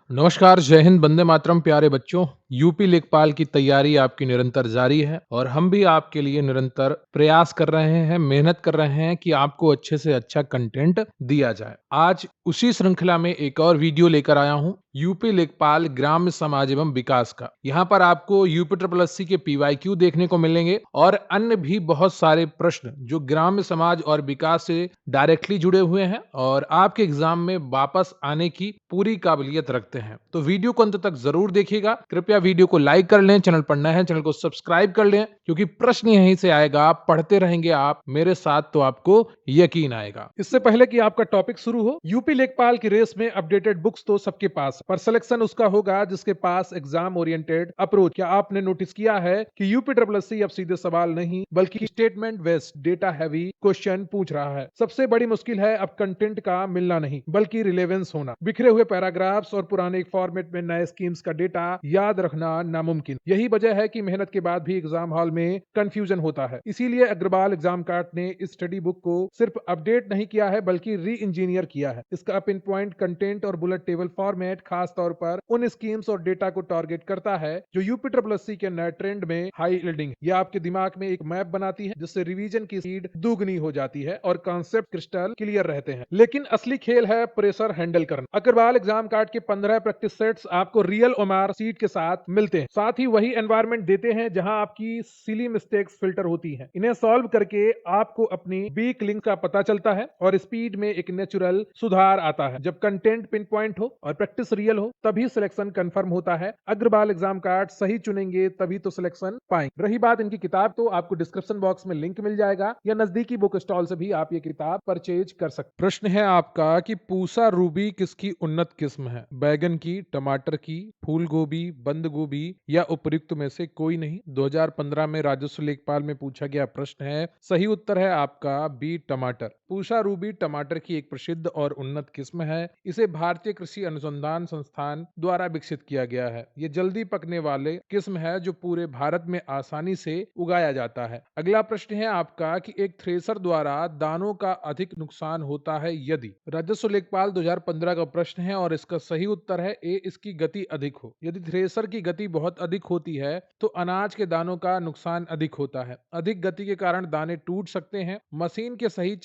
नमस्कार, जय हिंद, वंदे मातरम। प्यारे बच्चों, यूपी लेखपाल की तैयारी आपकी निरंतर जारी है और हम भी आपके लिए निरंतर प्रयास कर रहे हैं, मेहनत कर रहे हैं कि आपको अच्छे से अच्छा कंटेंट दिया जाए। आज उसी श्रृंखला में एक और वीडियो लेकर आया हूं, यूपी लेखपाल ग्राम्य समाज एवं विकास का। यहाँ पर आपको यूपी ट्रिपल एससी के पीवाईक्यू देखने को मिलेंगे और अन्य भी बहुत सारे प्रश्न जो ग्राम्य समाज और विकास से डायरेक्टली जुड़े हुए हैं और आपके एग्जाम में वापस आने की पूरी काबिलियत रखते हैं। तो वीडियो को अंत तक जरूर देखिएगा। कृपया वीडियो को लाइक कर लें, चैनल पर नए हैं चैनल को सब्सक्राइब कर लें, क्योंकि प्रश्न यहीं से आएगा। आप पढ़ते रहेंगे आप मेरे साथ तो आपको यकीन आएगा। इससे पहले कि आपका टॉपिक शुरू हो, यूपी लेखपाल की रेस में अपडेटेड बुक्स तो सबके पास है, पर सिलेक्शन उसका होगा जिसके पास एग्जाम ओरिएंटेड अप्रोच। क्या आपने नोटिस किया है कि यूपी ट्रिपल एससी अब सीधे सवाल नहीं बल्कि statement based data heavy question पूछ रहा है। सबसे बड़ी मुश्किल है अब कंटेंट का मिलना नहीं बल्कि रिलेवेंस होना। बिखरे हुए पैराग्राफ्स और पुराने फॉर्मेट में नए स्कीम्स का डेटा याद रखना नामुमकिन। यही वजह है कि मेहनत के बाद भी एग्जाम हॉल में कंफ्यूजन होता है। इसीलिए अग्रवाल एग्जाम कार्ड ने इस स्टडी बुक को सिर्फ अपडेट नहीं किया है बल्कि री इंजीनियर किया है। इसका पिन पॉइंट कंटेंट और बुलेट टेबल फॉर्मेट खास तौर पर उन स्कीम्स और डेटा को टारगेट करता है जो यूपी ट्रिपल एससी के नए ट्रेंड में हाई यील्डिंग। यह आपके दिमाग में एक मैप बनाती है जिससे रिवीजन की स्पीड दुगनी हो जाती है और कॉन्सेप्ट क्रिस्टल क्लियर रहते हैं। लेकिन असली खेल है प्रेशर हैंडल करना। अग्रवाल एग्जाम कार्ड के 15 प्रैक्टिस सेट्स आपको रियल ओएमआर सीट के साथ मिलते हैं। साथ ही वही एनवायरनमेंट देते हैं जहां आपकी सिली मिस्टेक्स फिल्टर होती हैं। इन्हें सॉल्व करके आपको अपनी वीक लिंक का पता चलता है और स्पीड में एक नेचुरल सुधार आता है। जब कंटेंट पिन पॉइंट हो और प्रैक्टिस रियल हो तभी सिलेक्शन कंफर्म होता है। अग्रवाल एग्जाम कार्ड सही चुनेंगे तभी तो सिलेक्शन पाएंगे। रही बात इनकी किताब, तो आपको डिस्क्रिप्शन बॉक्स में लिंक मिल जाएगा या नजदीकी बुक स्टॉल से भी आप ये किताब परचेज कर सकते। प्रश्न है आपका कि पूसा रूबी किसकी उन्नत किस्म है? बैगन की, टमाटर की, फूल गोभी, बंद गोभी या उपयुक्त में से कोई नहीं। 2015 में राजस्व लेखपाल में पूछा गया प्रश्न है। सही उत्तर है आपका बी, टमाटर। पूसा रूबी टमाटर की एक प्रसिद्ध और उन्नत किस्म है। इसे भारतीय कृषि अनुसंधान संस्थान द्वारा विकसित किया गया है। ये जल्दी पकने वाले किस्म है जो पूरे भारत में आसानी से उगाया जाता है। अगला प्रश्न है आपका कि एक थ्रेसर द्वारा दानों का अधिक नुकसान होता है यदि। राजस्व लेखपाल 2015 का प्रश्न है और इसका सही उत्तर है ए, इसकी गति अधिक हो। यदि थ्रेसर की गति बहुत अधिक होती है तो अनाज के दानों का नुकसान अधिक होता है। अधिक गति के कारण दाने टूट सकते हैं। मशीन के सही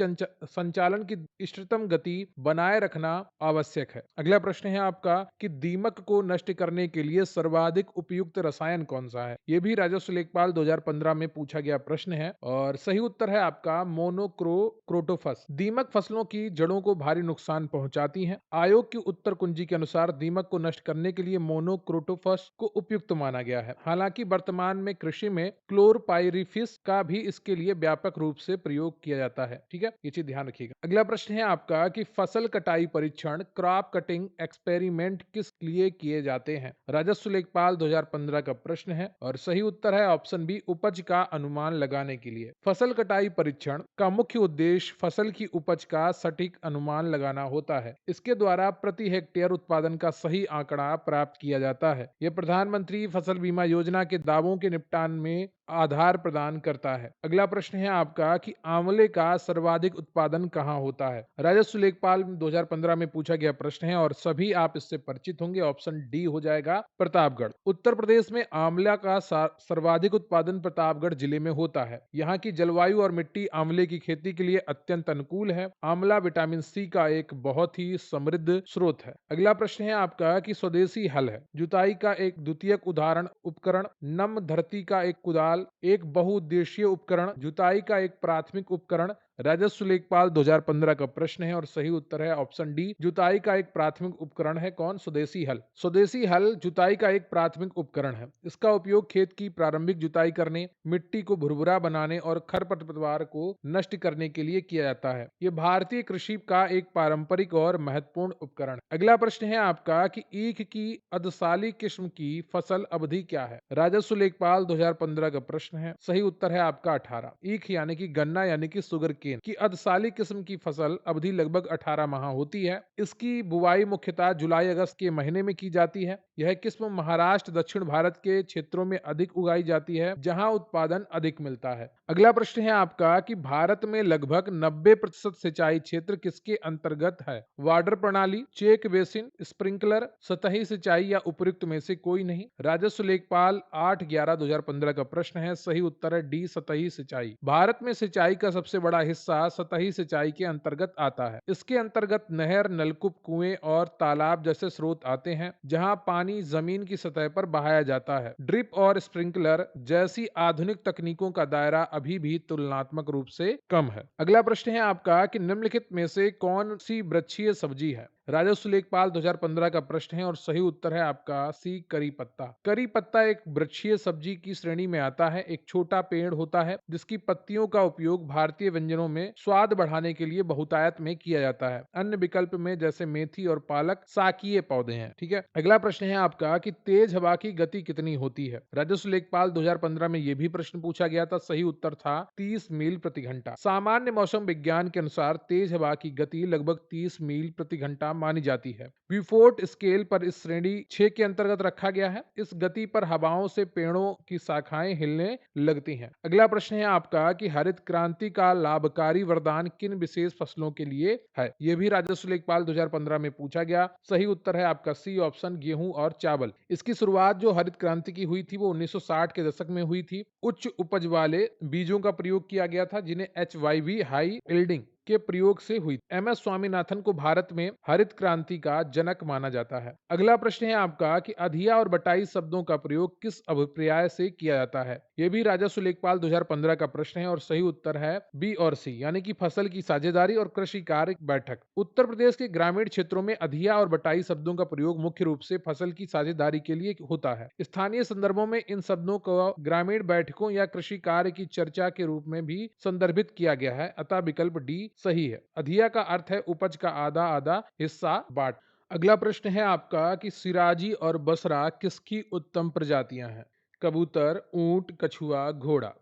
संचालन की इष्टतम गति बनाए रखना आवश्यक है। अगला प्रश्न है आपका कि दीमक को नष्ट करने के लिए सर्वाधिक उपयुक्त रसायन कौन सा है? यह भी राजस्व लेखपाल 2015 में पूछा गया प्रश्न है और सही उत्तर है आपका मोनोक्रोटोफस। दीमक फसलों की जड़ों को भारी नुकसान पहुंचाती हैं। आयोग की उत्तर कुंजी के अनुसार दीमक को नष्ट करने के लिए मोनोक्रोटोफस को उपयुक्त माना गया है। हालांकि वर्तमान में कृषि में क्लोरपाइरिफिस का भी इसके लिए व्यापक रूप से प्रयोग किया जाता है। ठीक है, ये चीज ध्यान रखिएगा। अगला प्रश्न है आपका कि फसल कटाई परीक्षण क्रॉप कटिंग एक्सपेरिमेंट किस लिए किए जाते हैं? राजस्व लेखपाल 2015 का प्रश्न है और सही उत्तर है ऑप्शन बी, उपज का अनुमान लगाने के लिए। फसल कटाई परीक्षण का मुख्य उद्देश्य फसल की उपज का सटीक अनुमान लगाना होता है। इसके द्वारा प्रति हेक्टेयर उत्पादन का सही आंकड़ा प्राप्त किया जाता है। यह प्रधानमंत्री फसल बीमा योजना के दावों के निपटान में आधार प्रदान करता है। अगला प्रश्न है आपका कि आंवले का सर्वाधिक उत्पादन कहां होता है? राजस्व लेखपाल 2015 में पूछा गया प्रश्न है और सभी आप इससे परिचित होंगे। ऑप्शन डी हो जाएगा, प्रतापगढ़। उत्तर प्रदेश में आंवला का सर्वाधिक उत्पादन प्रतापगढ़ जिले में होता है। यहाँ की जलवायु और मिट्टी आंवले की खेती के लिए अत्यंत अनुकूल है। आंवला विटामिन सी का एक बहुत ही समृद्ध स्रोत है। अगला प्रश्न है आपका कि स्वदेशी हल है जुताई का एक द्वितीयक उदाहरण उपकरण, नम धरती का एक कुदाल एक बहुउद्देशीय उपकरण, जुताई का एक प्राथमिक उपकरण। राजस्व लेखपाल 2015 का प्रश्न है और सही उत्तर है ऑप्शन डी, जुताई का एक प्राथमिक उपकरण है कौन? स्वदेशी हल। स्वदेशी हल जुताई का एक प्राथमिक उपकरण है। इसका उपयोग खेत की प्रारंभिक जुताई करने, मिट्टी को भुरभुरा बनाने और खरपतवार को नष्ट करने के लिए किया जाता है। यह भारतीय कृषि का एक पारंपरिक और महत्वपूर्ण उपकरण। अगला प्रश्न है आपका कि ईख की अधसाली किस्म की फसल अवधि क्या है? राजस्व लेखपाल 2015 का प्रश्न है। सही उत्तर है आपका 18। ईख यानी कि गन्ना यानी कि शुगर केन की अधसाली किस्म की फसल अवधि लगभग 18 माह होती है। इसकी बुवाई मुख्यतः जुलाई अगस्त के महीने में की जाती है। यह किस्म महाराष्ट्र, दक्षिण भारत के क्षेत्रों में अधिक उगाई जाती है जहां उत्पादन अधिक मिलता है। अगला प्रश्न है आपका कि भारत में लगभग 90% सिंचाई क्षेत्र किसके अंतर्गत है? वाटर प्रणाली, चेक बेसिन, स्प्रिंकलर, सतही सिंचाई या उपयुक्त में से कोई नहीं। राजस्व लेखपाल 8/11/2015 का प्रश्न है। सही उत्तर है डी, सतही सिंचाई। भारत में सिंचाई का सबसे बड़ा हिस्सा सतही सिंचाई के अंतर्गत आता है। इसके अंतर्गत नहर, नलकूप, कुएं और तालाब जैसे स्रोत आते हैं, जहां पानी जमीन की सतह पर बहाया जाता है। ड्रिप और स्प्रिंकलर जैसी आधुनिक तकनीकों का दायरा अभी भी तुलनात्मक रूप से कम है। अगला प्रश्न है आपका कि निम्नलिखित में से कौन सी वृक्षीय सब्जी है? राजस्व लेखपाल 2015 का प्रश्न है और सही उत्तर है आपका सी, करी पत्ता। करी पत्ता एक वृक्षीय सब्जी की श्रेणी में आता है। एक छोटा पेड़ होता है जिसकी पत्तियों का उपयोग भारतीय व्यंजनों में स्वाद बढ़ाने के लिए बहुतायत में किया जाता है। अन्य विकल्प में जैसे मेथी और पालक साकीय पौधे हैं। ठीक है। अगला प्रश्न है आपका कि तेज हवा की गति कितनी होती है? राजस्व लेखपाल 2015 में यह भी प्रश्न पूछा गया था। सही उत्तर था 30 मील प्रति घंटा। सामान्य मौसम विज्ञान के अनुसार तेज हवा की गति लगभग 30 मील प्रति घंटा मानी जाती है। ब्यूफोर्ट स्केल पर इस श्रेणी 6 के अंतर्गत रखा गया है। इस गति पर हवाओं से पेड़ों की शाखाएं हिलने लगती हैं। अगला प्रश्न है आपका कि हरित क्रांति का लाभकारी वरदान किन विशेष फसलों के लिए है? यह भी राजस्व लेखपाल 2015 में पूछा गया। सही उत्तर है आपका सी ऑप्शन, गेहूं और चावल। इसकी शुरुआत जो हरित क्रांति की हुई थी वो 1960 के दशक में हुई थी। उच्च उपज वाले बीजों का प्रयोग किया गया था जिन्हें HYV हाई यील्डिंग के प्रयोग से हुई। MS स्वामीनाथन को भारत में हरित क्रांति का जनक माना जाता है। अगला प्रश्न है आपका कि अधिया और बटाई शब्दों का प्रयोग किस अभिप्राय से किया जाता है? यह भी राजस्व लेखपाल 2015 का प्रश्न है और सही उत्तर है बी और सी, यानी कि फसल की साझेदारी और कृषि कार्य बैठक। उत्तर प्रदेश के ग्रामीण क्षेत्रों में अधिया और बटाई शब्दों का प्रयोग मुख्य रूप से फसल की साझेदारी के लिए होता है। स्थानीय संदर्भों में इन शब्दों को ग्रामीण बैठकों या कृषि कार्य की चर्चा के रूप में भी संदर्भित किया गया है। अतः विकल्प डी सही है। अधिया का अर्थ है उपज का आधा आधा हिस्सा बांट। अगला प्रश्न है आपका कि सिराजी और बसरा किसकी उत्तम प्रजातियां हैं? कबूतर, ऊंट, कछुआ, घोड़ा।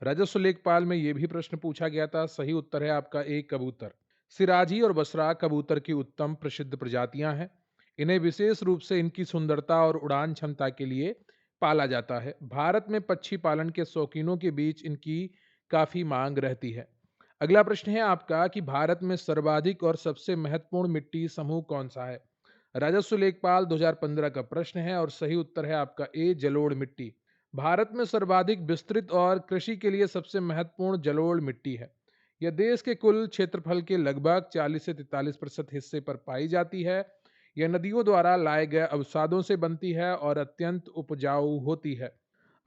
राजस्व लेखपाल में यह भी प्रश्न पूछा गया था। सही उत्तर है आपका ए, कबूतर। सिराजी और बसरा कबूतर की उत्तम प्रसिद्ध प्रजातियां हैं। इन्हें विशेष रूप से इनकी सुंदरता और उड़ान क्षमता के लिए पाला जाता है। भारत में पक्षी पालन के शौकीनों के बीच इनकी काफी मांग रहती है। अगला प्रश्न है आपका कि भारत में सर्वाधिक और सबसे महत्वपूर्ण मिट्टी समूह कौन सा है? राजस्व लेखपाल 2015 का प्रश्न है और सही उत्तर है आपका ए, जलोढ़ मिट्टी। भारत में सर्वाधिक विस्तृत और कृषि के लिए सबसे महत्वपूर्ण जलोढ़ मिट्टी है। यह देश के कुल क्षेत्रफल के लगभग 40 से 43% हिस्से पर पाई जाती है। यह नदियों द्वारा लाए गए अवसादों से बनती है और अत्यंत उपजाऊ होती है।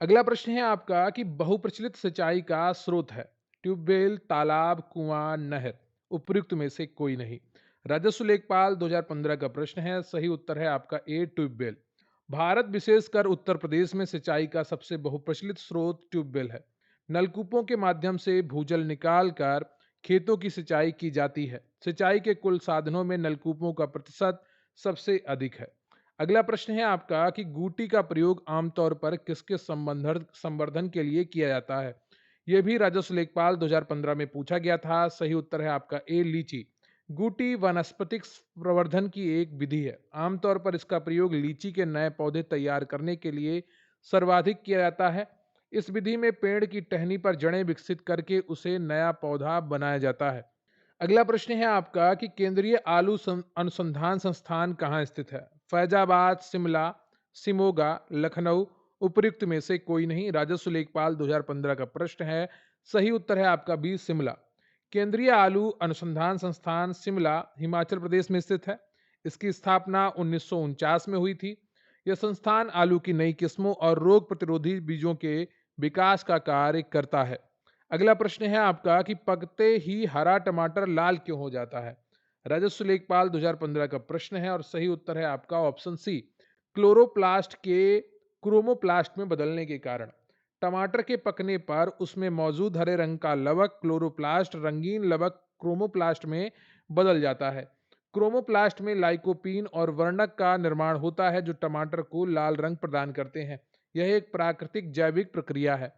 अगला प्रश्न है आपका कि बहुप्रचलित सिंचाई का स्रोत है? ट्यूबवेल, तालाब, कुआं, नहर। उपयुक्त में से कोई नहीं। राजस्व लेखपाल 2015 का प्रश्न है। सही उत्तर है आपका ए, ट्यूबवेल। भारत विशेषकर उत्तर प्रदेश में सिंचाई का सबसे बहुप्रचलित स्रोत ट्यूबवेल है। नलकूपों के माध्यम से भूजल निकाल कर खेतों की सिंचाई की जाती है। सिंचाई के कुल साधनों में नलकूपों का प्रतिशत सबसे अधिक है। अगला प्रश्न है आपका कि गूटी का प्रयोग आमतौर पर किसके संवर्धन के लिए किया जाता है? यह भी राजस्व लेखपाल 2015 में पूछा गया था। सही उत्तर है आपका ए, लीची। गूटी वनस्पतिक प्रवर्धन की एक विधि है। आमतौर पर इसका प्रयोग लीची के नए पौधे तैयार करने के लिए सर्वाधिक किया जाता है। इस विधि में पेड़ की टहनी पर जड़ें विकसित करके उसे नया पौधा बनाया जाता है। अगला प्रश्न है आपका कि केंद्रीय आलू अनुसंधान संस्थान कहाँ स्थित है? फैजाबाद, शिमला, सिमोगा, लखनऊ। उपयुक्त में से कोई नहीं। राजस्व लेखपाल 2015 का प्रश्न है। सही उत्तर है आपका बी, शिमला। केंद्रीय आलू अनुसंधान संस्थान शिमला, हिमाचल प्रदेश में स्थित है। इसकी स्थापना 1949 में हुई थी। यह संस्थान आलू की नई किस्मों और रोग प्रतिरोधी बीजों के विकास का कार्य करता है। अगला प्रश्न है आपका कि पकते ही हरा टमाटर लाल क्यों हो जाता है? राजस्व लेखपाल 2015 का प्रश्न है और सही उत्तर है आपका ऑप्शन सी, क्लोरोप्लास्ट के क्रोमोप्लास्ट में बदलने के कारण। टमाटर के पकने पर उसमें मौजूद हरे रंग का लवक क्लोरोप्लास्ट रंगीन लवक क्रोमोप्लास्ट में बदल जाता है। क्रोमोप्लास्ट में लाइकोपीन और वर्णक का निर्माण होता है जो टमाटर को लाल रंग प्रदान करते हैं। यह एक प्राकृतिक जैविक प्रक्रिया है।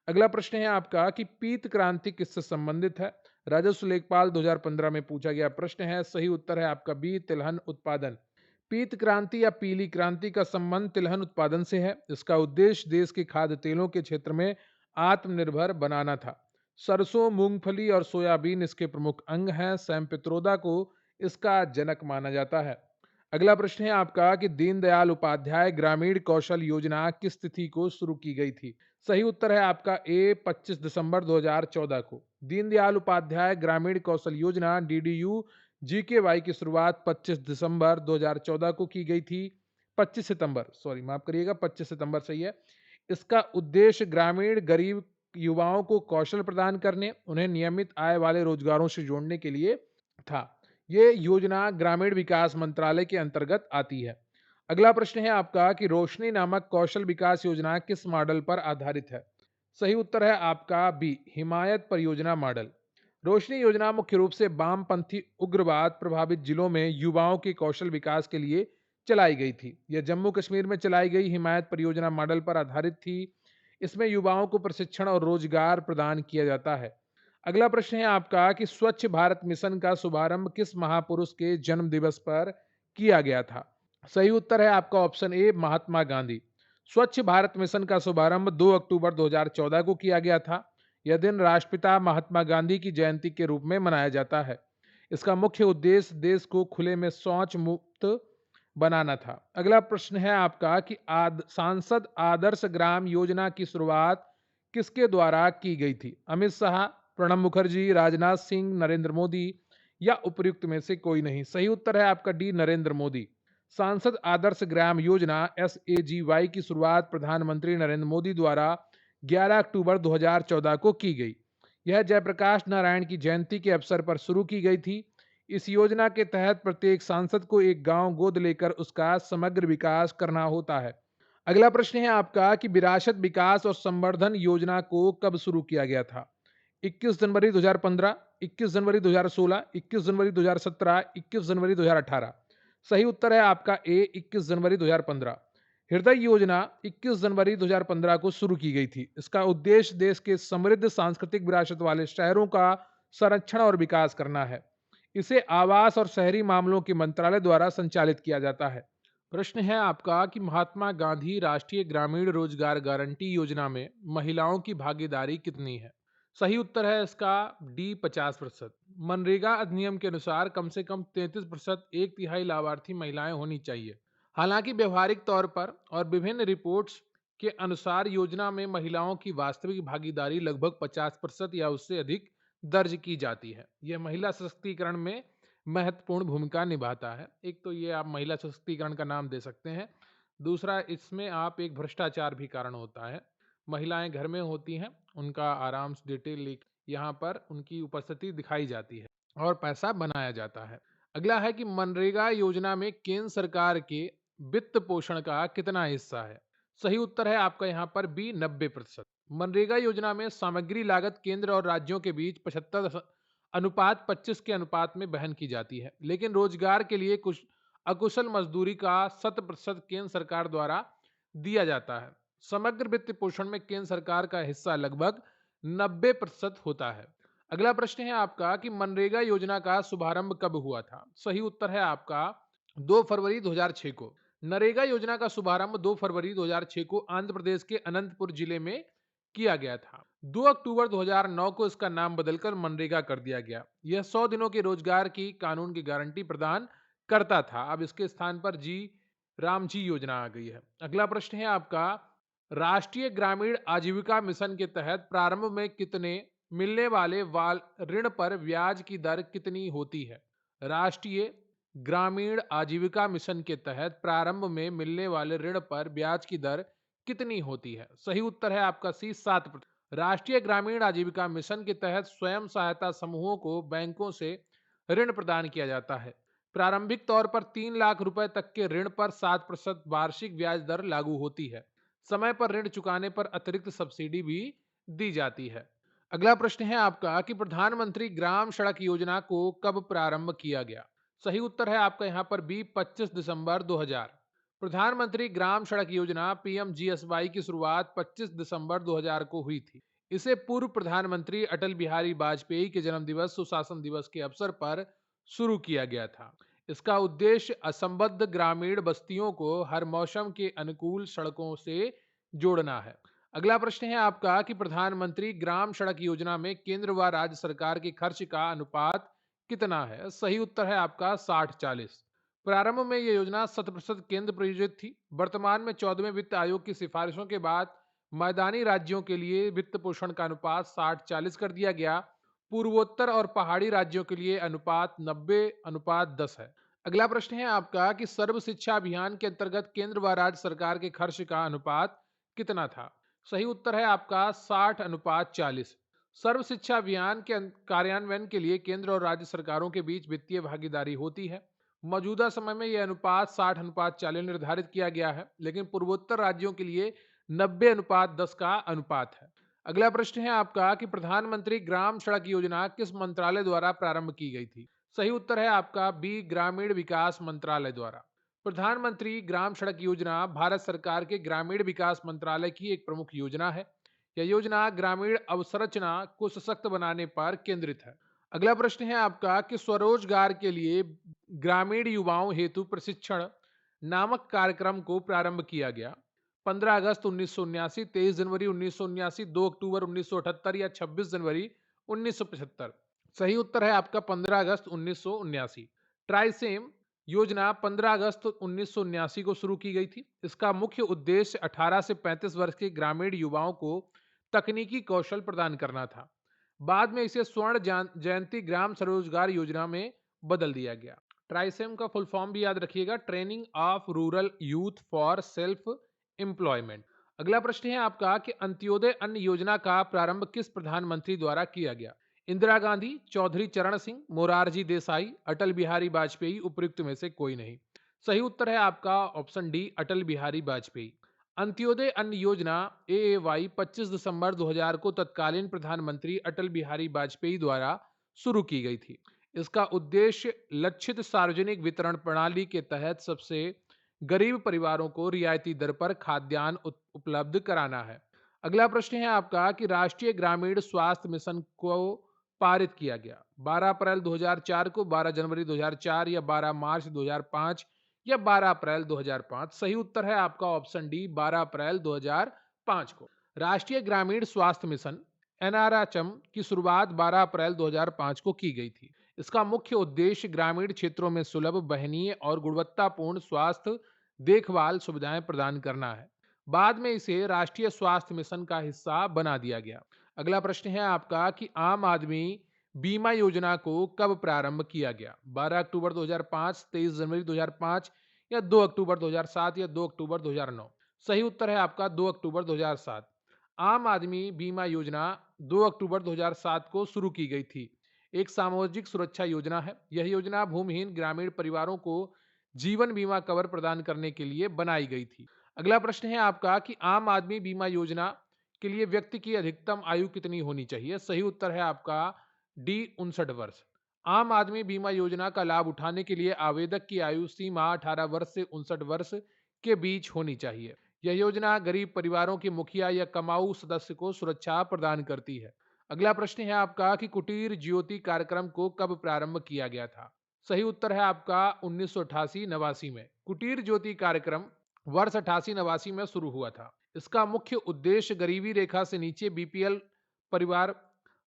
अगला प्रश्न है आपका कि पीत क्रांति किससे संबंधित है? राजस्व लेखपाल 2015 में पूछा गया प्रश्न है। सही उत्तर है आपका बी, तिलहन उत्पादन। पीत क्रांति या पीली क्रांति का संबंध तिलहन उत्पादन से है। इसका उद्देश्य देश के खाद्य तेलों के क्षेत्र में आत्मनिर्भर बनाना था। सरसों, मूंगफली और सोयाबीन इसके प्रमुख अंग हैं। सैम पित्रोदा को इसका जनक माना जाता है। अगला प्रश्न है आपका कि दीनदयाल उपाध्याय ग्रामीण कौशल योजना किस तिथि को शुरू की गई थी? सही उत्तर है आपका ए 25 दिसंबर 2014 को। दीनदयाल उपाध्याय ग्रामीण कौशल योजना डीडीयू जीकेवाई की शुरुआत 25 दिसंबर 2014 को की गई थी। 25 सितंबर, सॉरी माफ करिएगा, 25 सितंबर सही है। इसका उद्देश्य ग्रामीण गरीब युवाओं को कौशल प्रदान करने, उन्हें नियमित आय वाले रोजगारों से जोड़ने के लिए था। ये योजना ग्रामीण विकास मंत्रालय के अंतर्गत आती है। अगला प्रश्न है आपका कि रोशनी नामक कौशल विकास योजना किस मॉडल पर आधारित है? सही उत्तर है आपका बी, हिमायत परियोजना मॉडल। रोशनी योजना मुख्य रूप से वामपंथी उग्रवाद प्रभावित जिलों में युवाओं के कौशल विकास के लिए चलाई गई थी। यह जम्मू कश्मीर में चलाई गई हिमायत परियोजना मॉडल पर आधारित थी। इसमें युवाओं को प्रशिक्षण और रोजगार प्रदान किया जाता है। अगला प्रश्न है आपका कि स्वच्छ भारत मिशन का शुभारंभ किस महापुरुष के जन्म दिवस पर किया गया था? सही उत्तर है आपका ऑप्शन ए, महात्मा गांधी। स्वच्छ भारत मिशन का शुभारंभ 2 अक्टूबर 2014 को किया गया था। यह दिन राष्ट्रपिता महात्मा गांधी की जयंती के रूप में मनाया जाता है। इसका मुख्य उद्देश्य देश को खुले में शौच मुक्त बनाना था। अगला प्रश्न है आपका कि सांसद आदर्श ग्राम योजना की शुरुआत किसके द्वारा की गई थी? अमित शाह, प्रणब मुखर्जी, राजनाथ सिंह, नरेंद्र मोदी या उपर्युक्त में से कोई नहीं? सही उत्तर है आपका डी, नरेंद्र मोदी। सांसद आदर्श ग्राम योजना SAGY की शुरुआत प्रधानमंत्री नरेंद्र मोदी द्वारा 11 अक्टूबर 2014 को की गई। यह जयप्रकाश नारायण की जयंती के अवसर पर शुरू की गई थी। इस योजना के तहत प्रत्येक सांसद को एक गांव गोद लेकर उसका समग्र विकास करना होता है। अगला प्रश्न है आपका कि विरासत विकास और संवर्धन योजना को कब शुरू किया गया था? 21 जनवरी 2015, 21 जनवरी 2016, 21 जनवरी 2017, 21 जनवरी 2018? सही उत्तर है आपका ए, 21 जनवरी 2015। हृदय योजना 21 जनवरी 2015 को शुरू की गई थी। इसका उद्देश्य देश के समृद्ध सांस्कृतिक विरासत वाले शहरों का संरक्षण और विकास करना है। इसे आवास और शहरी मामलों के मंत्रालय द्वारा संचालित किया जाता है। प्रश्न है आपका कि महात्मा गांधी राष्ट्रीय ग्रामीण रोजगार गारंटी योजना में महिलाओं की भागीदारी कितनी है? सही उत्तर है इसका डी, 50%। मनरेगा अधिनियम के अनुसार कम से कम 33%, एक तिहाई लाभार्थी महिलाएं होनी चाहिए। हालांकि व्यवहारिक तौर पर और विभिन्न रिपोर्ट्स के अनुसार योजना में महिलाओं की वास्तविक भागीदारी लगभग 50% या उससे अधिक दर्ज की जाती है। यह महिला सशक्तिकरण में महत्वपूर्ण भूमिका निभाता है। एक तो ये आप महिला सशक्तिकरण का नाम दे सकते हैं। दूसरा, इसमें आप एक भ्रष्टाचार भी कारण होता है। महिलाएं घर में होती हैं, उनका आराम से डिटेल लिख यहाँ पर उनकी उपस्थिति दिखाई जाती है और पैसा बनाया जाता है। अगला है कि मनरेगा योजना में केंद्र सरकार के वित्त पोषण का कितना हिस्सा है? सही उत्तर है आपका यहाँ पर बी, 90%। मनरेगा योजना में सामग्री लागत केंद्र और राज्यों के बीच 75:25 के अनुपात में वहन की जाती है, लेकिन रोजगार के लिए कुछ अकुशल मजदूरी का 100% केंद्र सरकार द्वारा दिया जाता है। समग्र वित्त पोषण में केंद्र सरकार का हिस्सा लगभग 90% होता है। अगला प्रश्न है आपका कि मनरेगा योजना का शुभारंभ कब हुआ था? सही उत्तर है आपका 2 फरवरी 2006 को। नरेगा योजना का शुभारंभ 2 फरवरी 2006 को आंध्र प्रदेश के अनंतपुर जिले में किया गया था। 2 अक्टूबर 2009 को इसका नाम बदलकर मनरेगा कर दिया गया। यह 100 दिनों के रोजगार की कानून की गारंटी प्रदान करता था। अब इसके स्थान पर रामजी योजना आ गई है। अगला प्रश्न है आपका, राष्ट्रीय ग्रामीण आजीविका मिशन के तहत प्रारंभ में कितने मिलने वाले ऋण पर ब्याज की दर कितनी होती है? राष्ट्रीय ग्रामीण आजीविका मिशन के तहत प्रारंभ में मिलने वाले ऋण पर ब्याज की दर कितनी होती है? सही उत्तर है आपका सी, 7%। राष्ट्रीय ग्रामीण आजीविका मिशन के तहत स्वयं सहायता समूहों को बैंकों से ऋण प्रदान किया जाता है। प्रारंभिक तौर पर 3 लाख रुपए तक के ऋण पर 7% वार्षिक ब्याज दर लागू होती है। समय पर ऋण चुकाने पर अतिरिक्त सब्सिडी भी दी जाती है। अगला प्रश्न है आपका कि प्रधानमंत्री ग्राम सड़क योजना को कब प्रारंभ किया गया? सही उत्तर है आपका यहाँ पर बी, 25 दिसंबर 2000। प्रधानमंत्री ग्राम सड़क योजना PMGSY की शुरुआत 25 दिसंबर 2000 को हुई थी। इसे पूर्व प्रधानमंत्री अटल बिहारी वाजपेयी के जन्मदिवस सुशासन दिवस के अवसर पर शुरू किया गया था। इसका उद्देश्य असंबद्ध ग्रामीण बस्तियों को हर मौसम के अनुकूल सड़कों से जोड़ना है। अगला प्रश्न है आपका कि प्रधानमंत्री ग्राम सड़क योजना में केंद्र व राज्य सरकार के खर्च का अनुपात कितना है? सही उत्तर है आपका 60-40। प्रारंभ में यह योजना 100% केंद्र प्रायोजित थी। वर्तमान में 14वें वित्त आयोग की सिफारिशों के बाद मैदानी राज्यों के लिए वित्त पोषण का अनुपात 60-40 कर दिया गया। पूर्वोत्तर और पहाड़ी राज्यों के लिए अनुपात 90:10 है। अगला प्रश्न है आपका कि सर्व शिक्षा अभियान के अंतर्गत केंद्र व राज्य सरकार के खर्च का अनुपात कितना था? सही उत्तर है आपका 60:40। सर्व शिक्षा अभियान के कार्यान्वयन के लिए केंद्र और राज्य सरकारों के बीच वित्तीय भागीदारी होती है। मौजूदा समय में यह अनुपात 60:40 निर्धारित किया गया है, लेकिन पूर्वोत्तर राज्यों के लिए 90:10 का अनुपात है। अगला प्रश्न है आपका कि प्रधानमंत्री ग्राम सड़क योजना किस मंत्रालय द्वारा प्रारंभ की गई थी? सही उत्तर है आपका बी, ग्रामीण विकास मंत्रालय द्वारा। प्रधानमंत्री ग्राम सड़क योजना भारत सरकार के ग्रामीण विकास मंत्रालय की एक प्रमुख योजना है। यह योजना ग्रामीण अवसंरचना को सशक्त बनाने पर केंद्रित है। अगला प्रश्न है आपका कि स्वरोजगार के लिए ग्रामीण युवाओं हेतु प्रशिक्षण नामक कार्यक्रम को प्रारंभ किया गया। 15 अगस्त 1979, 23 जनवरी 1979, 2 अक्टूबर 1978 या 26 जनवरी 1975। सही उत्तर है आपका 15 अगस्त 1979। ट्राइसेम योजना 15 अगस्त 1979 को शुरू की गई थी। इसका मुख्य उद्देश्य 18 से 35 वर्ष के ग्रामीण युवाओं को तकनीकी कौशल प्रदान करना था। बाद में इसे स्वर्ण जयंती ग्राम स्वरोजगार योजना में बदल दिया गया। ट्राइसेम का फुल फॉर्म भी याद रखिएगा, training of rural youth for self employment. अगला प्रश्न है आपका कि अंत्योदय अन्न योजना का प्रारंभ किस प्रधानमंत्री द्वारा किया गया? इंदिरा गांधी, चौधरी चरण सिंह, मोरारजी देसाई, अटल बिहारी वाजपेयी, उपयुक्त में से कोई नहीं। सही उत्तर है आपका ऑप्शन डी, अटल बिहारी वाजपेयी। अंत्योदय अन्न योजना एएवाई 25 दिसंबर 2000 को तत्कालीन प्रधानमंत्री अटल बिहारी वाजपेयी द्वारा शुरू की गई थी। इसका उद्देश्य लक्षित सार्वजनिक वितरण प्रणाली के तहत सबसे गरीब परिवारों को रियायती दर पर खाद्यान्न उपलब्ध कराना है। अगला प्रश्न है आपका कि राष्ट्रीय ग्रामीण स्वास्थ्य मिशन को पारित किया गया। 12 अप्रैल 2004 को, 12 जनवरी 2004 या 12 मार्च 2005 या 12 अप्रैल 2005। सही उत्तर है आपका ऑप्शन डी, 12 अप्रैल 2005 को। राष्ट्रीय ग्रामीण स्वास्थ्य मिशन एनआरएचएम की शुरुआत 12 अप्रैल 2005 को की गई थी। इसका मुख्य उद्देश्य ग्रामीण क्षेत्रों में सुलभ, वहनीय और गुणवत्तापूर्ण स्वास्थ्य देखभाल सुविधाएं प्रदान करना है। बाद में इसे राष्ट्रीय स्वास्थ्य मिशन का हिस्सा बना दिया गया। अगला प्रश्न है आपका कि आम आदमी बीमा योजना को कब प्रारंभ किया गया? 12 अक्टूबर 2005, 23 जनवरी 2005 या 2 अक्टूबर 2007 या 2 अक्टूबर 2009। सही उत्तर है आपका 2 अक्टूबर 2007। आम आदमी बीमा योजना 2 अक्टूबर 2007 को शुरू की गई थी। एक सामाजिक सुरक्षा योजना है। यह योजना भूमिहीन ग्रामीण परिवारों को जीवन बीमा कवर प्रदान करने के लिए बनाई गई थी। अगला प्रश्न है आपका कि आम आदमी बीमा योजना के लिए व्यक्ति की अधिकतम आयु कितनी होनी चाहिए? सही उत्तर है आपका डी, 59 वर्ष। आम आदमी बीमा योजना का लाभ उठाने के लिए आवेदक की आयु सीमा 18 वर्ष से 59 वर्ष के बीच होनी चाहिए। यह योजना गरीब परिवारों के मुखिया या कमाऊ सदस्य को सुरक्षा प्रदान करती है। अगला प्रश्न है आपका कि कुटीर ज्योति कार्यक्रम को कब प्रारंभ किया गया था? सही उत्तर है आपका 1988-89 में। कुटीर ज्योति कार्यक्रम वर्ष 88-89 में शुरू हुआ था। इसका मुख्य उद्देश्य गरीबी रेखा से नीचे बीपीएल परिवार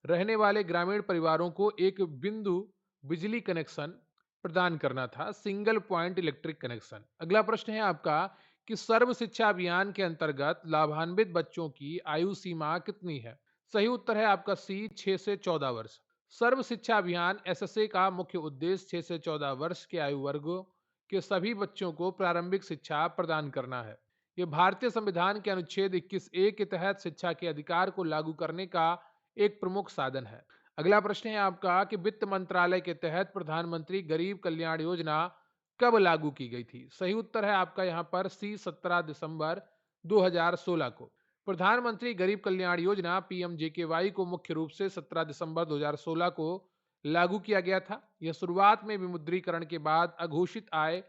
रहने वाले ग्रामीण परिवारों को एक बिंदु बिजली कनेक्शन प्रदान करना था, सिंगल पॉइंट इलेक्ट्रिक कनेक्शन। अगला प्रश्न है आपका कि सर्व शिक्षा अभियान के अंतर्गत लाभान्वित बच्चों की आयु सीमा कितनी है? सही उत्तर है आपका सी, 6 से 14 वर्ष। सर्व शिक्षा अभियान एसएसए का मुख्य उद्देश्य 6 से 14 वर्ष के आयु वर्गों के सभी बच्चों को प्रारंभिक शिक्षा प्रदान करना है। यह भारतीय संविधान के अनुच्छेद 21(a) के तहत शिक्षा के अधिकार को लागू करने का एक प्रमुख साधन है। अगला प्रश्न है आपका कि वित्त मंत्रालय के तहत प्रधानमंत्री गरीब कल्याण योजना कब लागू की गई थी? सही उत्तर है आपका यहाँ पर सी, 17 दिसंबर 2016 को। प्रधानमंत्री गरीब कल्याण योजना पीएमजेकेवाई को मुख्य रूप से 17 दिसंबर 2016 को लागू किया गया था। यह शुरुआत में विमुद्रीकरण के बाद अघोषित आय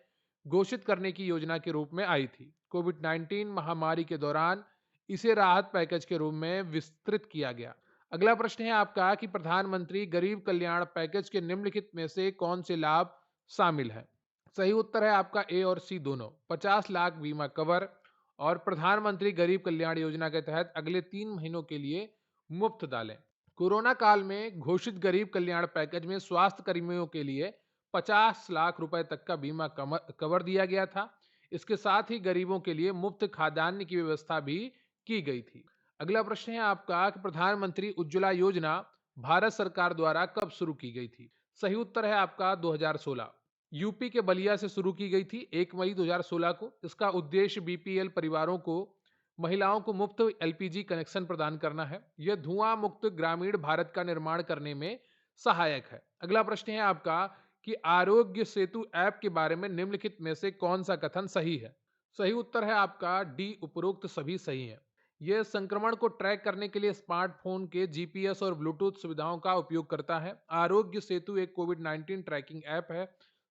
घोषित करने की योजना के रूप में आई थी। कोविड-19 महामारी के दौरान इसे राहत पैकेज के रूप में विस्तृत किया गया। अगला प्रश्न है आपका कि प्रधानमंत्री गरीब कल्याण पैकेज के निम्नलिखित में से कौन से लाभ शामिल हैं? सही उत्तर है आपका ए और सी दोनों। 50 लाख बीमा कवर, और प्रधानमंत्री गरीब कल्याण योजना के तहत अगले 3 महीनों के लिए मुफ्त दालें। कोरोना काल में घोषित गरीब कल्याण पैकेज में स्वास्थ्य कर्मियों के लिए 50 लाख रुपए तक का बीमा कवर दिया गया था। इसके साथ ही गरीबों के लिए मुफ्त खाद्यान्न की व्यवस्था भी की गई थी। अगला प्रश्न है आपका कि प्रधानमंत्री उज्ज्वला योजना भारत सरकार द्वारा कब शुरू की गई थी? सही उत्तर है आपका 2016। यूपी के बलिया से शुरू की गई थी 1 मई 2016 को। इसका उद्देश्य बीपीएल परिवारों को, महिलाओं को मुफ्त एलपीजी कनेक्शन प्रदान करना है। यह धुआं मुक्त ग्रामीण भारत का निर्माण करने में सहायक है। अगला प्रश्न है आपका कि आरोग्य सेतु ऐप के बारे में निम्नलिखित में से कौन सा कथन सही है? सही उत्तर है आपका डी, उपरोक्त सभी सही है। यह संक्रमण को ट्रैक करने के लिए स्मार्टफोन के जीपीएस और ब्लूटूथ सुविधाओं का उपयोग करता है। आरोग्य सेतु एक कोविड-19 ट्रैकिंग ऐप है।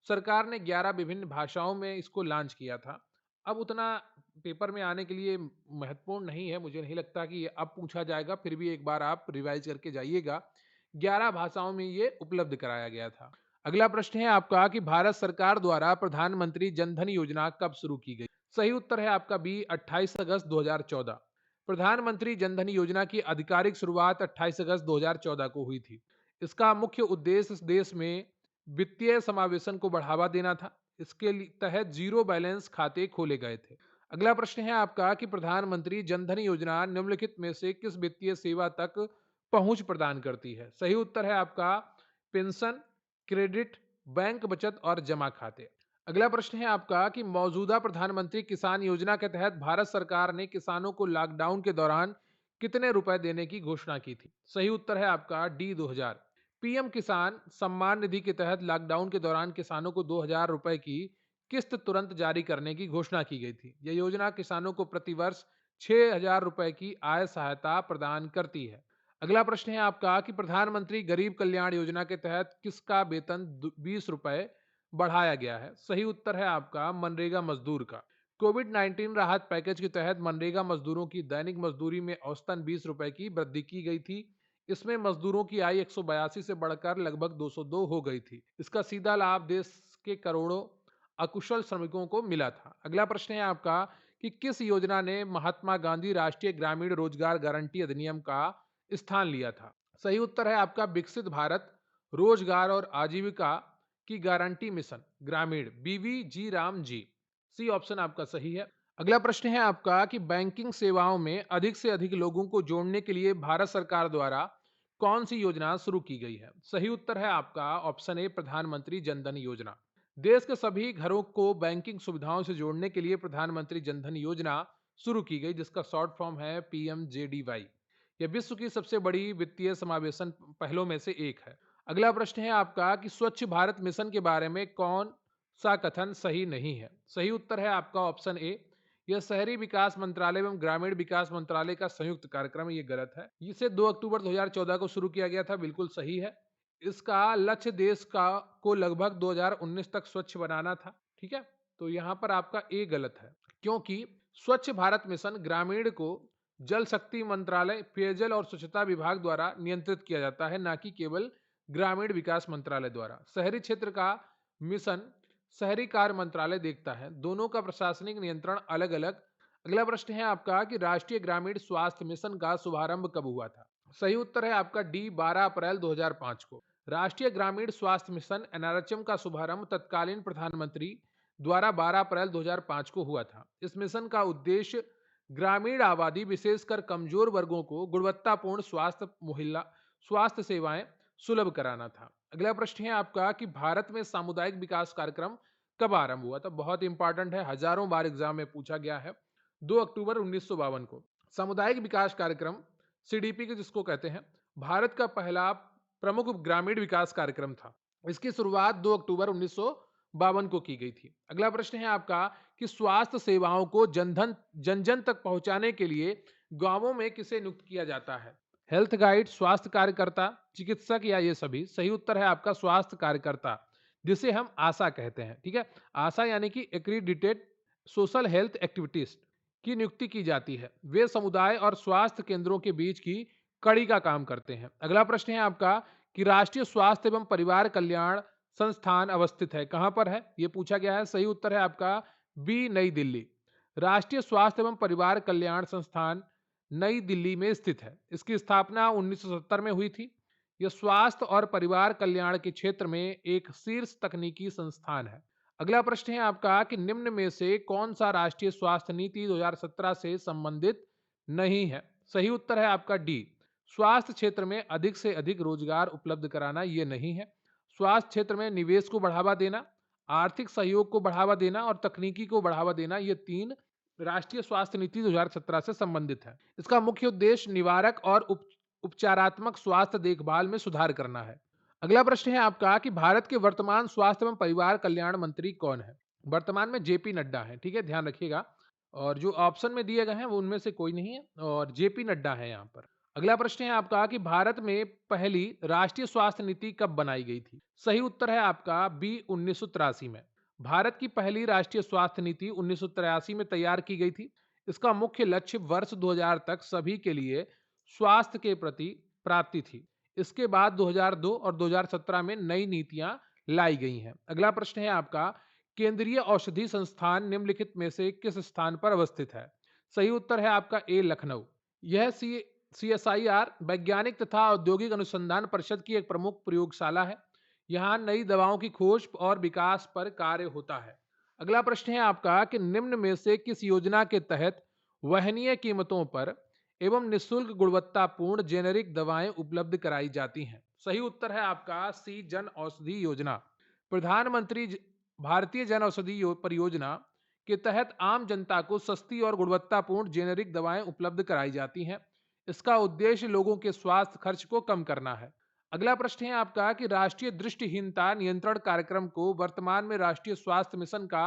सरकार ने 11 विभिन्न भाषाओं में इसको लॉन्च किया था। अब उतना पेपर में आने के लिए महत्वपूर्ण नहीं है, मुझे नहीं लगता कि ये अब पूछा जाएगा, फिर भी एक बार आप रिवाइज करके जाइएगा। 11 भाषाओं में ये उपलब्ध कराया गया था। अगला प्रश्न है आपका कि भारत सरकार द्वारा प्रधानमंत्री जन धन योजना कब शुरू की गई? सही उत्तर है आपका बी, 28 अगस्त 2014। प्रधानमंत्री जन धन योजना की आधिकारिक शुरुआत 28 अगस्त 2014 को हुई थी। इसका मुख्य उद्देश्य देश में वित्तीय समावेशन को बढ़ावा देना था। इसके तहत जीरो बैलेंस खाते खोले गए थे। अगला प्रश्न है आपका कि प्रधानमंत्री जन धन योजना निम्नलिखित में से किस वित्तीय सेवा तक पहुंच प्रदान करती है? सही उत्तर है आपका पेंशन, क्रेडिट, बैंक बचत और जमा खाते। अगला प्रश्न है आपका कि मौजूदा प्रधानमंत्री किसान योजना के तहत भारत सरकार ने किसानों को लॉकडाउन के दौरान कितने रुपए देने की घोषणा की थी? सही उत्तर है आपका डी, 2000। पीएम किसान सम्मान निधि के तहत लॉकडाउन के दौरान किसानों को 2000 रुपए की किस्त तुरंत जारी करने की घोषणा की गई थी। यह योजना किसानों को प्रतिवर्ष 6000 रुपए की आय सहायता प्रदान करती है। अगला प्रश्न है आपका कि प्रधानमंत्री गरीब कल्याण योजना के तहत किसका वेतन 20 रुपए बढ़ाया गया है? सही उत्तर है आपका मनरेगा मजदूर का। कोविड-19 राहत पैकेज के तहत मनरेगा मजदूरों की दैनिक मजदूरी में औसतन 20 रुपए की वृद्धि की गई थी। इसमें मजदूरों की आय 182 से बढ़कर लगभग 202 हो गई थी। इसका सीधा लाभ देश के करोड़ों अकुशल श्रमिकों को मिला था। अगला प्रश्न है आपका कि किस योजना ने महात्मा गांधी राष्ट्रीय ग्रामीण रोजगार गारंटी अधिनियम का स्थान लिया था? सही उत्तर है आपका विकसित भारत रोजगार और आजीविका की गारंटी मिशन ग्रामीण, BVG Ram ji. C option आपका सही है। अगला प्रश्न है आपका कि बैंकिंग सेवाओं में अधिक से अधिक लोगों को जोड़ने के लिए भारत सरकार द्वारा कौन सी योजना शुरू की गई है? सही उत्तर है आपका ऑप्शन ए, प्रधानमंत्री जन धन योजना। देश के सभी घरों को बैंकिंग सुविधाओं से जोड़ने के लिए प्रधानमंत्री जन धन योजना शुरू की गई, जिसका शॉर्ट फॉर्म है पीएमजेडीवाई। यह विश्व की सबसे बड़ी वित्तीय समावेशन पहलों में से एक है। अगला प्रश्न है आपका कि स्वच्छ भारत मिशन के बारे में कौन सा कथन सही नहीं है? सही उत्तर है आपका ऑप्शन ए, यह शहरी विकास मंत्रालय एवं ग्रामीण विकास मंत्रालय का संयुक्त कार्यक्रम है। ये गलत है। इसे 2 अक्टूबर 2014 को शुरू किया गया था, बिल्कुल सही है। इसका लक्ष्य देश का को लगभग 2019 तक स्वच्छ बनाना था। ठीक है, तो यहाँ पर आपका ए गलत है, क्योंकि स्वच्छ भारत मिशन ग्रामीण को जल शक्ति मंत्रालय, पेयजल और स्वच्छता विभाग द्वारा नियंत्रित किया जाता है, ना कि केवल ग्रामीण विकास मंत्रालय द्वारा। शहरी क्षेत्र का मिशन शहरी कार्य मंत्रालय देखता है। दोनों का प्रशासनिक नियंत्रण अलग अलग। अगला प्रश्न है आपका कि राष्ट्रीय ग्रामीण स्वास्थ्य मिशन का शुभारंभ कब हुआ था? सही उत्तर है आपका डी, 12 अप्रैल 2005 को। राष्ट्रीय ग्रामीण स्वास्थ्य मिशन एनआरएचएम का शुभारंभ तत्कालीन प्रधानमंत्री द्वारा 12 अप्रैल 2005 को हुआ था। इस मिशन का उद्देश्य ग्रामीण आबादी, विशेषकर कमजोर वर्गों को गुणवत्तापूर्ण स्वास्थ्य सेवाएं सुलभ कराना था। अगला प्रश्न है आपका कि भारत में सामुदायिक विकास कार्यक्रम कब आरंभ हुआ था? बहुत इंपॉर्टेंट है, हजारों बार एग्जाम में पूछा गया है। 2 अक्टूबर 1952 को। सामुदायिक विकास कार्यक्रम सीडीपी के जिसको कहते हैं, भारत का पहला प्रमुख ग्रामीण विकास कार्यक्रम था। इसकी शुरुआत 2 अक्टूबर 1952 को की गई थी। अगला प्रश्न है आपका कि स्वास्थ्य सेवाओं को जन जन तक पहुंचाने के लिए गांवों में किसे नियुक्त किया जाता है? हेल्थ गाइड, स्वास्थ्य कार्यकर्ता, चिकित्सक या ये सभी? सही उत्तर है आपका स्वास्थ्य कार्यकर्ता, जिसे हम आशा कहते हैं। ठीक है, आशा यानी कि एक्रीडिटेड सोशल हेल्थ एक्टिविटीज की नियुक्ति की जाती है। वे समुदाय और स्वास्थ्य केंद्रों के बीच की कड़ी का काम करते हैं। अगला प्रश्न है आपका कि राष्ट्रीय स्वास्थ्य एवं परिवार कल्याण संस्थान अवस्थित है, कहां पर है? यह पूछा गया है। सही उत्तर है आपका बी, नई दिल्ली। राष्ट्रीय स्वास्थ्य एवं परिवार कल्याण संस्थान नई दिल्ली में स्थित है। इसकी स्थापना 1970 में हुई थी। यह स्वास्थ्य और परिवार कल्याण के क्षेत्र में एक शीर्ष तकनीकी संस्थान है। अगला प्रश्न है आपका कि निम्न में से कौन सा राष्ट्रीय स्वास्थ्य नीति 2017 से संबंधित नहीं है? सही उत्तर है आपका डी। स्वास्थ्य क्षेत्र में अधिक से अधिक रोजगार उपलब्ध कराना ये नहीं है। स्वास्थ्य क्षेत्र में निवेश को बढ़ावा देना, आर्थिक सहयोग को बढ़ावा देना और तकनीकी को बढ़ावा देना, ये तीन राष्ट्रीय स्वास्थ्य नीति 2017 से संबंधित है। इसका मुख्य उद्देश्य निवारक और उपचारात्मक स्वास्थ्य देखभाल में सुधार करना है। अगला प्रश्न है आपका कि भारत के वर्तमान स्वास्थ्य एवं परिवार कल्याण मंत्री कौन है? वर्तमान में जेपी नड्डा है। ठीक है, ध्यान रखिएगा। और जो ऑप्शन में दिए गए हैं वो उनमें से कोई नहीं है और जेपी नड्डा है यहाँ पर। अगला प्रश्न है आपका कि भारत में पहली राष्ट्रीय स्वास्थ्य नीति कब बनाई गई थी? सही उत्तर है आपका बी 1983 में। भारत की पहली राष्ट्रीय स्वास्थ्य नीति 1983 में तैयार की गई थी। इसका मुख्य लक्ष्य वर्ष 2000 तक सभी के लिए स्वास्थ्य के प्रति प्राप्ति थी। इसके बाद 2002 और 2017 में नई नीतियां लाई गई हैं। अगला प्रश्न है आपका केंद्रीय औषधि संस्थान निम्नलिखित में से किस स्थान पर अवस्थित है? सही उत्तर है आपका ए लखनऊ। यह सीएसआईआर वैज्ञानिक तथा औद्योगिक अनुसंधान परिषद की एक प्रमुख प्रयोगशाला है। यहाँ नई दवाओं की खोज और विकास पर कार्य होता है। अगला प्रश्न है आपका कि निम्न में से किस योजना के तहत वहनीय कीमतों पर एवं निःशुल्क गुणवत्तापूर्ण जेनेरिक दवाएं उपलब्ध कराई जाती हैं? सही उत्तर है आपका सी जन औषधि योजना। प्रधानमंत्री भारतीय जन औषधि परियोजना के तहत आम जनता को सस्ती और गुणवत्तापूर्ण जेनेरिक दवाएं उपलब्ध कराई जाती हैं। इसका उद्देश्य लोगों के स्वास्थ्य खर्च को कम करना है। अगला प्रश्न है आपका कि राष्ट्रीय दृष्टिहीनता नियंत्रण कार्यक्रम को वर्तमान में राष्ट्रीय स्वास्थ्य मिशन का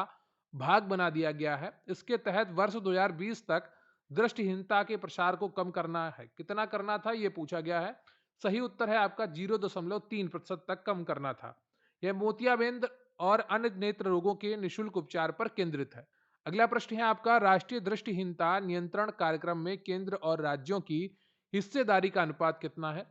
भाग बना दिया गया है। इसके तहत वर्ष 2020 तक दृष्टिहीनता के प्रसार को कम करना है। कितना करना था ये पूछा गया है। सही उत्तर है आपका 0.3% तक कम करना था। यह मोतियाबिंद और अन्य नेत्र रोगों के निःशुल्क उपचार पर केंद्रित है। अगला प्रश्न है आपका राष्ट्रीय दृष्टिहीनता नियंत्रण कार्यक्रम में केंद्र और राज्यों की हिस्सेदारी का अनुपात कितना है?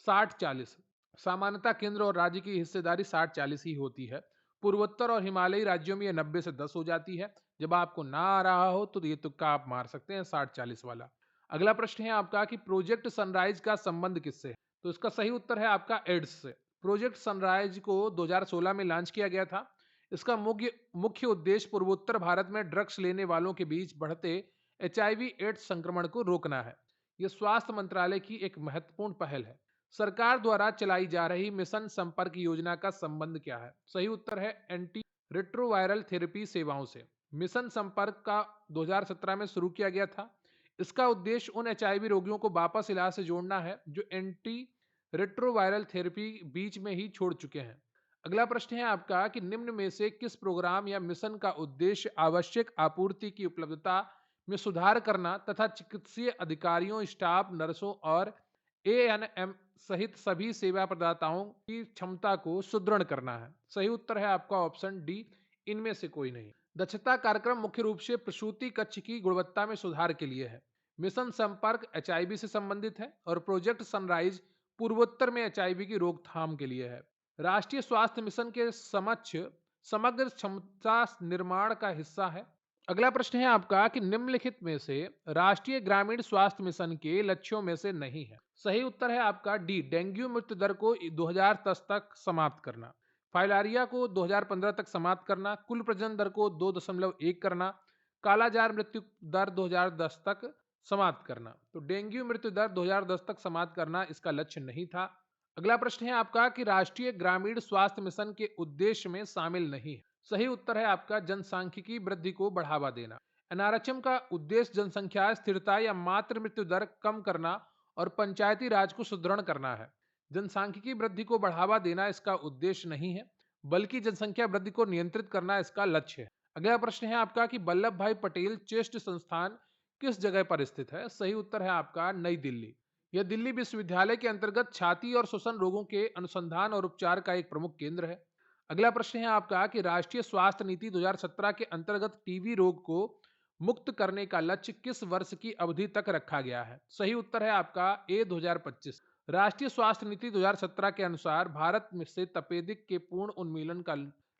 60-40। सामान्यतः केंद्र और राज्य की हिस्सेदारी 60-40 ही होती है। पूर्वोत्तर और हिमालयी राज्यों में यह 90 से 10 हो जाती है। जब आपको ना आ रहा हो तो ये तुक्का आप मार सकते हैं 60-40 वाला। अगला प्रश्न है आपका कि प्रोजेक्ट सनराइज का संबंध किससे है? तो इसका सही उत्तर है आपका एड्स से। प्रोजेक्ट सनराइज को 2016 में लॉन्च किया गया था। इसका मुख्य उद्देश्य पूर्वोत्तर भारत में ड्रग्स लेने वालों के बीच बढ़ते एचआईवी एड्स संक्रमण को रोकना है। यह स्वास्थ्य मंत्रालय की एक महत्वपूर्ण पहल है। सरकार द्वारा चलाई जा रही मिशन संपर्क योजना का संबंध क्या है? सही उत्तर है एंटी रेट्रोवायरल थेरेपी सेवाओं से। मिशन संपर्क का 2017 में शुरू किया गया था। इसका उद्देश्य उन एचआईवी रोगियों को वापस इलाज से जोड़ना है जो एंटी रेट्रोवायरल थेरेपी बीच में ही छोड़ चुके हैं। अगला प्रश्न है आपका कि निम्न में से किस प्रोग्राम या मिशन का उद्देश्य आवश्यक आपूर्ति की उपलब्धता में सुधार करना तथा चिकित्सीय अधिकारियों, स्टाफ, नर्सों और एएनएम सहित सभी सेवा प्रदाताओं की क्षमता को सुदृढ़ करना है? सही उत्तर है आपका ऑप्शन डी, इनमें से कोई नहीं। दक्षता कार्यक्रम मुख्य रूप से प्रसूति कक्ष की गुणवत्ता में सुधार के लिए है। मिशन संपर्क एचआईवी से संबंधित है और प्रोजेक्ट सनराइज पूर्वोत्तर में एचआईवी की रोकथाम के लिए है। राष्ट्रीय स्वास्थ्य मिशन के समक्ष समग्र क्षमता निर्माण का हिस्सा है। अगला प्रश्न है आपका कि निम्नलिखित में से राष्ट्रीय ग्रामीण स्वास्थ्य मिशन के लक्ष्यों में से नहीं है? सही उत्तर है आपका डी, डेंगू मृत्यु दर को 2010 तक समाप्त करना, फाइलारिया को 2015 तक समाप्त करना, कुल प्रजनन दर को 2.1 करना, कालाजार मृत्यु दर 2010 तक समाप्त करना। तो डेंगू मृत्यु दर 2010 तक समाप्त करना इसका लक्ष्य नहीं था। अगला प्रश्न है आपका कि राष्ट्रीय ग्रामीण स्वास्थ्य मिशन के उद्देश्य में शामिल नहीं है। सही उत्तर है आपका जनसांख्यिकी वृद्धि को बढ़ावा देना। एनआरएचएम का उद्देश्य जनसंख्या स्थिरता या मातृ मृत्यु दर कम करना और पंचायती राज को सुदृढ़ करना है। जनसांख्यिकी वृद्धि को बढ़ावा देना इसका उद्देश्य नहीं है, बल्कि जनसंख्या वृद्धि को नियंत्रित करना इसका लक्ष्य है। अगला प्रश्न है आपका कि वल्लभ भाई पटेल चेस्ट संस्थान किस जगह पर स्थित है? सही उत्तर है आपका नई दिल्ली। यह दिल्ली विश्वविद्यालय के अंतर्गत छाती और श्वसन रोगों के अनुसंधान और उपचार का एक प्रमुख केंद्र है। अगला प्रश्न है आपका कि राष्ट्रीय स्वास्थ्य नीति 2017 के अंतर्गत टीबी रोग को मुक्त करने का लक्ष्य किस वर्ष की अवधि तक रखा गया है? सही उत्तर है आपका ए 2025। राष्ट्रीय स्वास्थ्य नीति 2017 के अनुसार भारत में से तपेदिक के पूर्ण उन्मूलन का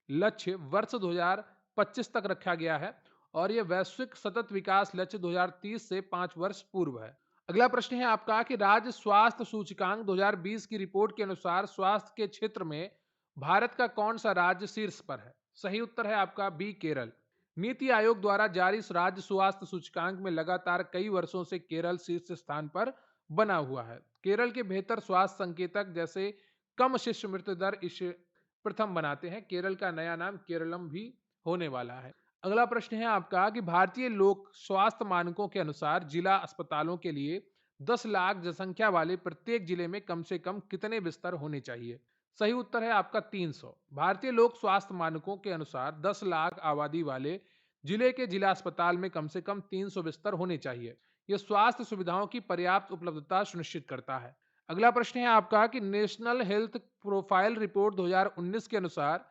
लक्ष्य वर्ष 2025 तक रखा गया है और ये वैश्विक सतत विकास लक्ष्य 2030 से 5 वर्ष पूर्व है। अगला प्रश्न है आपका कि राज्य स्वास्थ्य सूचकांक 2020 की रिपोर्ट के अनुसार स्वास्थ्य के क्षेत्र में भारत का कौन सा राज्य शीर्ष पर है? सही उत्तर है आपका बी केरल। नीति आयोग द्वारा जारी राज्य स्वास्थ्य सूचकांक में लगातार कई वर्षों से केरल शीर्ष स्थान पर बना हुआ है। केरल के बेहतर स्वास्थ्य संकेतक जैसे कम शिशु मृत्यु दर इसे प्रथम बनाते हैं। केरल का नया नाम केरलम भी होने वाला है। अगला प्रश्न है आपका कि भारतीय लोक स्वास्थ्य मानकों के अनुसार जिला अस्पतालों के लिए 10 लाख जनसंख्या वाले प्रत्येक जिले में कम से कम कितने बिस्तर होने चाहिए? सही उत्तर है आपका 300। भारतीय लोक स्वास्थ्य मानकों के अनुसार 10 लाख आबादी वाले जिले के जिला अस्पताल में कम से कम 300 बिस्तर होने चाहिए। यह स्वास्थ्य सुविधाओं की पर्याप्त उपलब्धता सुनिश्चित करता है। अगला प्रश्न है आपका कि नेशनल हेल्थ प्रोफाइल रिपोर्ट 2019 के अनुसार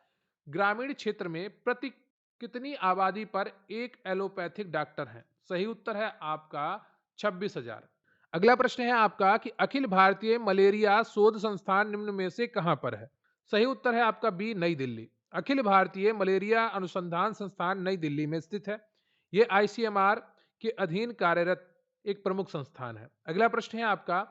ग्रामीण क्षेत्र में प्रति कितनी आबादी पर एक एलोपैथिक डॉक्टर है? सही उत्तर है आपका 26,000। अगला प्रश्न है आपका कि अखिल भारतीय मलेरिया शोध संस्थान निम्न में से कहां पर है? सही उत्तर है आपका बी नई दिल्ली। अखिल भारतीय मलेरिया अनुसंधान संस्थान नई दिल्ली में स्थित है। यह आईसीएमआर के अधीन कार्यरत एक प्रमुख संस्थान है। अगला प्रश्न है आपका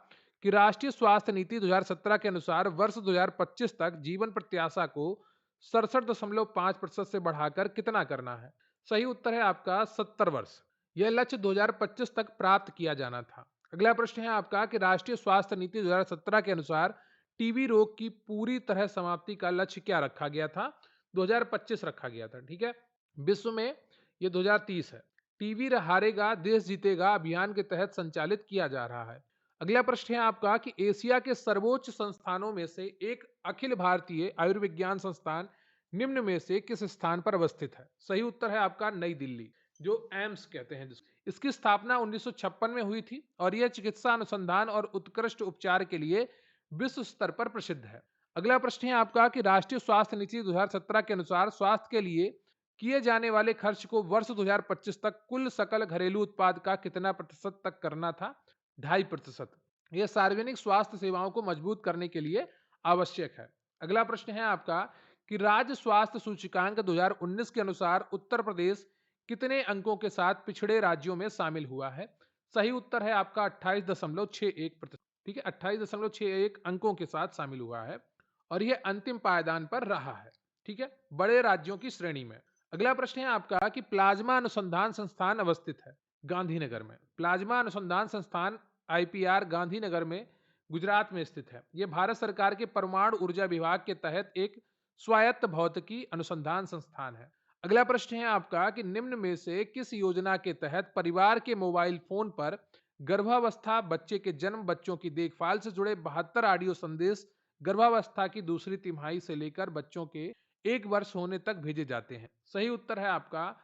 कि राष्ट्रीय स्वास्थ्य नीति 2017 के अनुसार वर्ष 2025 तक जीवन प्रत्याशा को 67.5% से बढ़ाकर कितना करना है? सही उत्तर है आपका 70 वर्ष। यह लक्ष्य 2025 तक प्राप्त किया जाना था। अगला प्रश्न है आपका कि राष्ट्रीय स्वास्थ्य नीति 2017 के अनुसार टीबी रोग की पूरी तरह समाप्ति का लक्ष्य क्या रखा गया था? 2025 रखा गया था। ठीक है, विश्व में यह 2030 है। टीबी हारेगा देश जीतेगा अभियान के तहत संचालित किया जा रहा है। अगला प्रश्न है आपका कि एशिया के सर्वोच्च संस्थानों में से एक अखिल भारतीय आयुर्विज्ञान संस्थान निम्न में से किस स्थान पर अवस्थित है? सही उत्तर है आपका नई दिल्ली, जो एम्स कहते हैं जिसको। इसकी स्थापना 1956 में हुई थी और यह चिकित्सा अनुसंधान और उत्कृष्ट उपचार के लिए विश्व स्तर पर प्रसिद्ध है। अगला प्रश्न है आपका कि राष्ट्रीय स्वास्थ्य नीति 2017 के अनुसार स्वास्थ्य के लिए किए जाने वाले खर्च को वर्ष 2025 तक कुल सकल घरेलू उत्पाद का कितना प्रतिशत तक करना था? 2.5%। यह सार्वजनिक स्वास्थ्य सेवाओं को मजबूत करने के लिए आवश्यक है। अगला प्रश्न है आपका कि राज्य स्वास्थ्य सूचकांक 2019 के अनुसार उत्तर प्रदेश कितने अंकों के साथ पिछड़े राज्यों में शामिल हुआ है? सही उत्तर है आपका 28.61%। ठीक है, 28.61 अंकों के साथ शामिल हुआ है और यह अंतिम पायदान पर रहा है। ठीक है, बड़े राज्यों की श्रेणी में। अगला प्रश्न है आपका कि प्लाज्मा अनुसंधान संस्थान अवस्थित है गांधीनगर में। प्लाज्मा अनुसंधान संस्थान आईपीआर गांधीनगर में गुजरात में स्थित है। यह भारत सरकार के परमाणु ऊर्जा विभाग के तहत एक स्वायत्त भौतिकी अनुसंधान संस्थान है। अगला प्रश्न है आपका कि निम्न में से किस योजना के तहत परिवार के मोबाइल फोन पर गर्भावस्था, बच्चे के जन्म, बच्चों की देखभाल से जुड़े 72 ऑडियो संदेश गर्भावस्था की दूसरी तिमाही से लेकर बच्चों के 1 वर्ष होने तक भेजे जाते हैं? सही उत्तर है आपका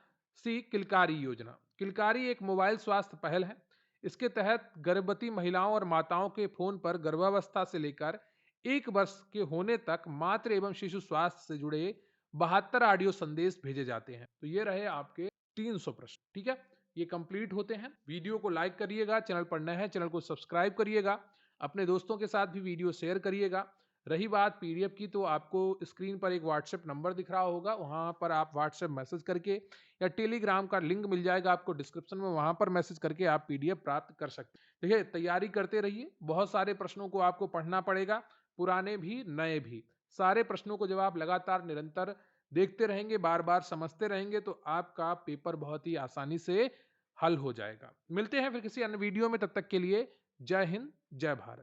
सी किलकारी योजना। किलकारी एक मोबाइल स्वास्थ्य पहल है। इसके तहत गर्भवती महिलाओं और माताओं के फोन पर गर्भावस्था से लेकर 1 वर्ष के होने तक मातृ एवं शिशु स्वास्थ्य से जुड़े 72 ऑडियो संदेश भेजे जाते हैं। तो ये रहे आपके 300 प्रश्न। ठीक है, ये कंप्लीट होते हैं। वीडियो को लाइक करिएगा, चैनल पर नए हैं चैनल को सब्सक्राइब करिएगा, अपने दोस्तों के साथ भी वीडियो शेयर करिएगा। रही बात पीडीएफ की, तो आपको स्क्रीन पर एक व्हाट्सएप नंबर दिख रहा होगा, वहां पर आप व्हाट्सएप मैसेज करके या टेलीग्राम का लिंक मिल जाएगा आपको डिस्क्रिप्शन में, वहां पर मैसेज करके आप पीडीएफ प्राप्त कर सकते हैं। देखिए, तैयारी करते रहिए, बहुत सारे प्रश्नों को आपको पढ़ना पड़ेगा, पुराने भी नए भी। सारे प्रश्नों को जब आप लगातार निरंतर देखते रहेंगे, बार बार समझते रहेंगे, तो आपका पेपर बहुत ही आसानी से हल हो जाएगा। मिलते हैं फिर किसी अन्य वीडियो में, तब तक के लिए जय हिंद, जय भारत।